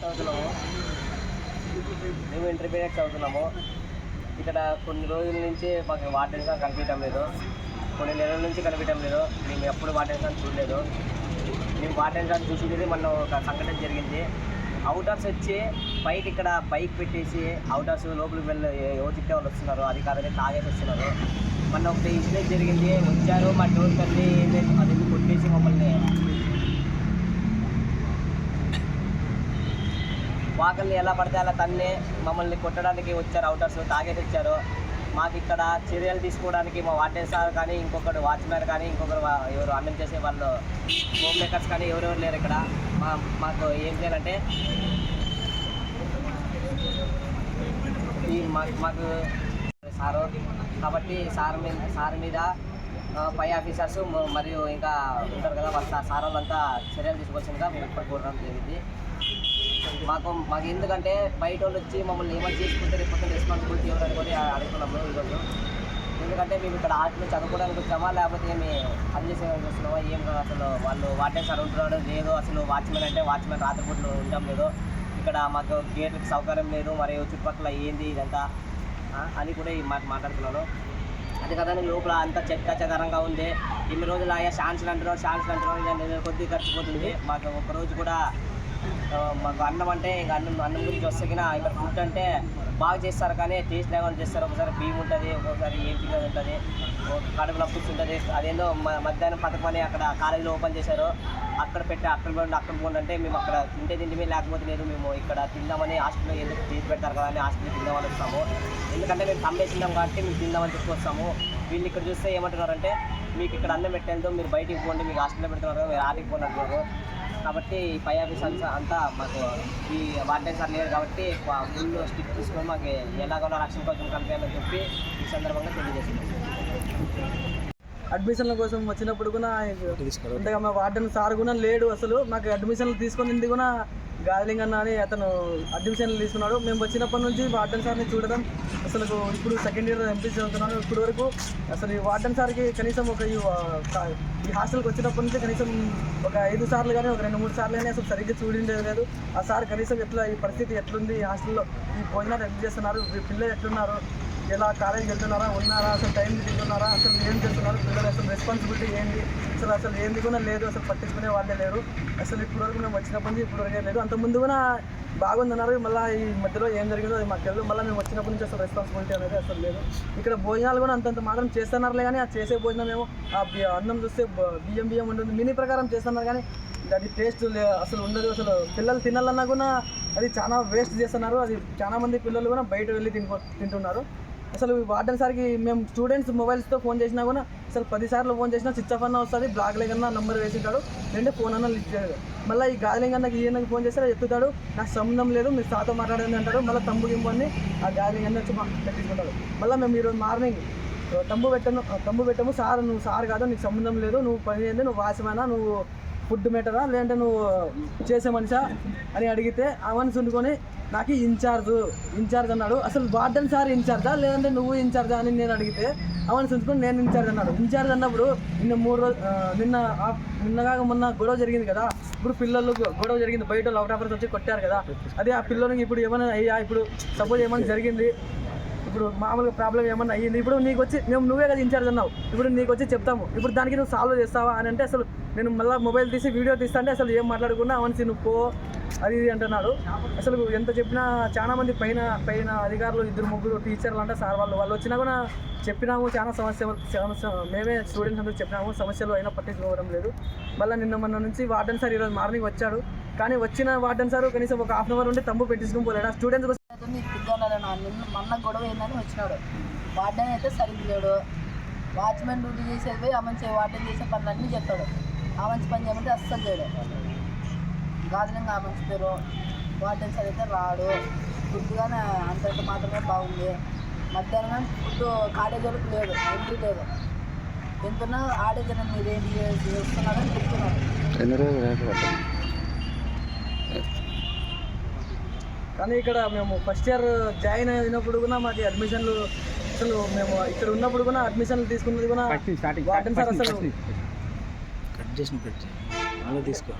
చదువుతున్నాము. మేము ఇంటర్మీడియట్ చదువుతున్నాము. ఇక్కడ కొన్ని రోజుల నుంచి మాకు వార్డెన్గా కనిపించడం లేదు, కొన్ని నెలల నుంచి కనిపించడం లేదు. మేము ఎప్పుడు వార్డెన్గా చూడలేదు. మేము వార్డెన్గా చూసేది మొన్న ఒక సంఘటన జరిగింది. అవుటర్స్ వచ్చి బయట ఇక్కడ బైక్ పెట్టేసి అవుటర్స్ లోపలికి వెళ్ళి ఎవరు తిట్టే వాళ్ళు వస్తున్నారు, అది కాదని తాగేసి వస్తున్నారు. మొన్న ఒకటి ఇన్సిడెంట్ జరిగింది. వచ్చారు మా డోర్ తల్లి అది కొట్టేసి మమ్మల్ని వాకల్ని ఎలా పడితే అలా తన్నే మమ్మల్ని కొట్టడానికి వచ్చారు. అవుటర్స్ తాగేసి వచ్చారు. మాకు ఇక్కడ చర్యలు తీసుకోవడానికి మా వార్డెన్ సార్ కానీ, ఇంకొకరు వాచ్మెన్ కానీ, ఇంకొకరు ఎవరు అన్నం చేసే వాళ్ళు హోమ్ మేకర్స్ కానీ ఎవరెవరు లేరు ఇక్కడ. మాకు ఏం చేయాలంటే మాకు సారు కాబట్టి సార్ మీద పై ఆఫీసర్స్ మరియు ఇంకా ఉంటారు కదా వాళ్ళ సార్ వాళ్ళంతా చర్యలు తీసుకోవాల్సిందిగా మేము ఇప్పుడు కోరడం జరిగింది. మాకు ఎందుకంటే బయట వాళ్ళు వచ్చి మమ్మల్ని ఏమైనా చేసుకుంటే రేపు రెస్పాన్సిబిలిటీ ఎవరు కూడా అడుగుతున్నాము ఈరోజు. ఎందుకంటే మేము ఇక్కడ హాస్టల్లో చదువుకోవడానికి వచ్చామా, లేకపోతే ఏమి పని చేసేదానికి వస్తున్నామా, ఏం కాదు. అసలు వాళ్ళు వార్డెన్ సార్ ఉంటున్నాడు లేదు, అసలు వాచ్మెన్ అంటే వాచ్మెన్ రాత్రిపూట్లు ఉండడం లేదు. ఇక్కడ మాకు గేట్లకు సౌకర్యం లేదు, మరియు చుట్టుపక్కల ఏంది ఇదంతా అని కూడా మాట్లాడుతున్నాను. అది కదా లోపల అంతా చెత్తాచెదారంగా ఉంది. ఇన్ని రోజులు అయ్యా ఛాన్సులు అంటున్నారు ఇలా కొద్దిగా ఖర్చుపోతుంది. మాకు ఒకరోజు కూడా మాకు అన్నం అంటే ఇంకా అన్నం గురించి వస్తే ఇక్కడ ఫుడ్ అంటే బాగా చేస్తారు కానీ టేస్ట్ లేకుండా చేస్తారు. ఒకసారి బియ్యం ఉంటుంది, ఒక్కొక్కసారి ఏం పిల్లలు ఉంటుంది, కడుపులో పుచ్చు ఉంటుంది. అదేందో మధ్యాహ్నం పథకం అని అక్కడ కాలేజీలో ఓపెన్ చేశారు. అక్కడ పోండి అంటే మేము అక్కడ తింటే లేకపోతే లేదు. మేము ఇక్కడ తిందామని హాస్టల్లో ఎందుకు తీసి పెడతారు కదా అని హాస్టల్లో తిందామని వస్తాము. ఎందుకంటే మేము కమ్మేసినాం కాబట్టి మేము తిందామని తీసుకొస్తాము. వీళ్ళు ఇక్కడ చూస్తే ఏమంటున్నారంటే మీకు ఇక్కడ అన్నం పెట్టేందుకు మీరు బయటికి పోండి, మీకు హాస్టల్లో పెడుతున్నారు కదా, మీరు ఆటికి పోండి అంటున్నారు. కాబట్టి పై ఆఫీస్ అంతా మాకు ఈ వార్డెన్ సార్ లేరు కాబట్టి ఫుల్ స్టిక్ తీసుకొని మాకు ఎలాగోలా రక్షణ కోసం కనిపించాలని చెప్పి ఈ సందర్భంగా తెలియజేసింది. అడ్మిషన్ల కోసం వచ్చినప్పుడు కూడా ఇంతగా మా వార్డెన్ సార్ కూడా లేడు. అసలు మాకు అడ్మిషన్లు తీసుకునింది కూడా గాలింగ్ అన్న అని అతను అడ్మిషన్లు తీసుకున్నాడు. మేము వచ్చినప్పటి నుంచి వార్డెన్ సార్ని చూడడం అసలు ఇప్పుడు సెకండ్ ఇయర్ ఎంపీసీ చదువుతున్నాను. ఇప్పటి వరకు అసలు ఈ వార్డెన్ సార్కి కనీసం ఈ హాస్టల్కి వచ్చినప్పటి నుంచి కనీసం ఒక 5 సార్లు కానీ, ఒక 2-3 సార్లు కానీ అసలు సరిగ్గా చూడిండేది లేదు. ఆ సార్ కనీసం ఈ పరిస్థితి ఎట్లుంది, ఈ హాస్టల్లో ఈ భోజనాలు ఎట్లా చేస్తున్నారు, పిల్లలు ఎట్లున్నారు, ఎలా కాలేజీకి వెళ్తున్నారా, ఉన్నారా, అసలు టైంకి తింటున్నారా, అసలు ఏం చేస్తున్నారు పిల్లలు, అసలు రెస్పాన్సిబిలిటీ ఏంది, అసలు ఏంది కూడా లేదు, అసలు పట్టించుకునే వాళ్ళే లేరు. అసలు ఇప్పటివరకు మేము వచ్చినప్పటి నుంచి ఇప్పటివరకు లేదు. అంతకుముందు కూడా బాగుందన్నారు. మళ్ళీ ఈ మధ్యలో ఏం జరిగిందో అది మాకు తెలియదు. మళ్ళీ మేము వచ్చినప్పటి నుంచి అసలు రెస్పాన్సిబిలిటీ అనేది అసలు లేదు. ఇక్కడ భోజనాలు కూడా అంతంత మాత్రం చేస్తున్నారులే కానీ ఆ చేసే భోజనం ఏమో ఆ అన్నం చూస్తే బియ్యం ఉంటుంది, మినీ ప్రకారం చేస్తున్నారు కానీ అది టేస్ట్ అసలు ఉండదు. అసలు పిల్లలు తినాలన్నా కూడా అది చాలా వేస్ట్ చేస్తున్నారు. అది చాలామంది పిల్లలు కూడా బయట వెళ్ళి తింటున్నారు. అసలు వార్డెన్ సార్కి మేము స్టూడెంట్స్ మొబైల్స్తో ఫోన్ చేసినా కూడా అసలు 10 సార్లు ఫోన్ చేసినా స్విచ్ ఆఫ్ అన్న వస్తుంది, బ్లాక్ లేకన్నా నంబర్ వేసింటాడు, లేదంటే ఫోన్ అన్న లిఫ్ట్ చేయడు. మళ్ళీ ఈ గాలింగ్ అన్నకి ఈయనకి ఫోన్ చేస్తే ఎత్తుతాడు, నాకు సంబంధం లేదు మీరు సార్తో మాట్లాడండి అంటారు. మళ్ళీ తమ్ము గిమ్మని ఆ గాలింగ్ అన్న వచ్చి పెట్టించుకుంటాడు. మళ్ళీ మేము ఈరోజు మార్నింగ్ తమ్ము పెట్టాము, సార్ నువ్వు సార్ కాదు, నీకు సంబంధం లేదు, నువ్వు పని చేయండి, నువ్వు వాచ్మెనా, నువ్వు ఫుడ్ మేటరా, లేదంటే నువ్వు చేసే మనిషా అని అడిగితే అవన్నీ సుండుకొని నాకు ఇన్ఛార్జ్ అన్నాడు. అసలు వార్డెన్ సార్ ఇన్ఛార్జా లేదంటే నువ్వు ఇన్ఛార్జా అని నేను అడిగితే అవన్నీ సుంచుకొని నేను ఇన్ఛార్జ్ అన్నాడు. ఇన్ఛార్జ్ అన్నప్పుడు నిన్నగా మొన్న గొడవ జరిగింది కదా, ఇప్పుడు పిల్లలు గొడవ జరిగింది, బయట అవుట్ ఆఫర్స్ వచ్చి కొట్టారు కదా, అదే ఆ పిల్లలకి ఇప్పుడు ఏమైనా అయ్యా, ఇప్పుడు సపోజ్ ఏమైనా జరిగింది, ఇప్పుడు మామూలుగా ప్రాబ్లం ఏమన్నా అయ్యింది, ఇప్పుడు నీకు వచ్చి నువ్వే కదా ఇన్ఛార్జ్ అన్నావు, ఇప్పుడు నీకు వచ్చి చెప్తాము, ఇప్పుడు దానికి నువ్వు సాల్వ్ చేస్తావా అని అంటే అసలు నేను మళ్ళీ మొబైల్ తీసి వీడియో తీస్తా అంటే అసలు ఏం మాట్లాడకుండా అవన్నీ నువ్వు పో అది ఇది అంటున్నాడు. అసలు ఎంత చెప్పినా చాలా మంది పైన అధికారులు 2-3 టీచర్లు అంటే సార్ వాళ్ళు వచ్చినా కూడా చెప్పినాము, చాలా సమస్య మేమే స్టూడెంట్స్ అందరూ చెప్పినాము, సమస్యలు అయినా పట్టించుకోవడం లేదు. మళ్ళీ మొన్న నుంచి వార్డెన్ సార్ ఈరోజు మార్నింగ్ వచ్చాడు, కానీ వచ్చిన వార్డెన్ సార్ కనీసం ఒక ½ అవర్ ఉండి తమ్ము పెట్టించుకుని పోలేడు. ఆ స్టూడెంట్స్ మొన్న గొడవ ఏందని వచ్చినాడు. వార్డెన్ అయితే సరిగ్గా లేడు. వాచ్మెన్ డ్యూటీ చేసేది మంచి వార్డెన్ చేసే పనులన్నీ చెప్తాడు. ఆ మంచి పని చేయమంటే అస్సలు చేయడు. గాజులంగా ఆ మంచి పేరు. వార్డెన్ సార్ అయితే రాడు. ఫుడ్ కానీ అంత మాత్రమే బాగుంది. మధ్యాహ్నం ఫుడ్ కాలేజ్ వరకు లేదు, ఎంట్రీ లేదు. ఎంతున్నా ఆడే జనం మీరు ఏంటి చేస్తున్నారని చెప్తున్నారు. కానీ ఇక్కడ మేము ఫస్ట్ ఇయర్ జాయిన్ అయినప్పుడు కూడా మాకు అడ్మిషన్లు అసలు మేము ఇక్కడ ఉన్నప్పుడు కూడా అడ్మిషన్లు తీసుకున్నది కూడా వార్డెన్ సార్ అసలు కట్ చేసిన తీసుకో.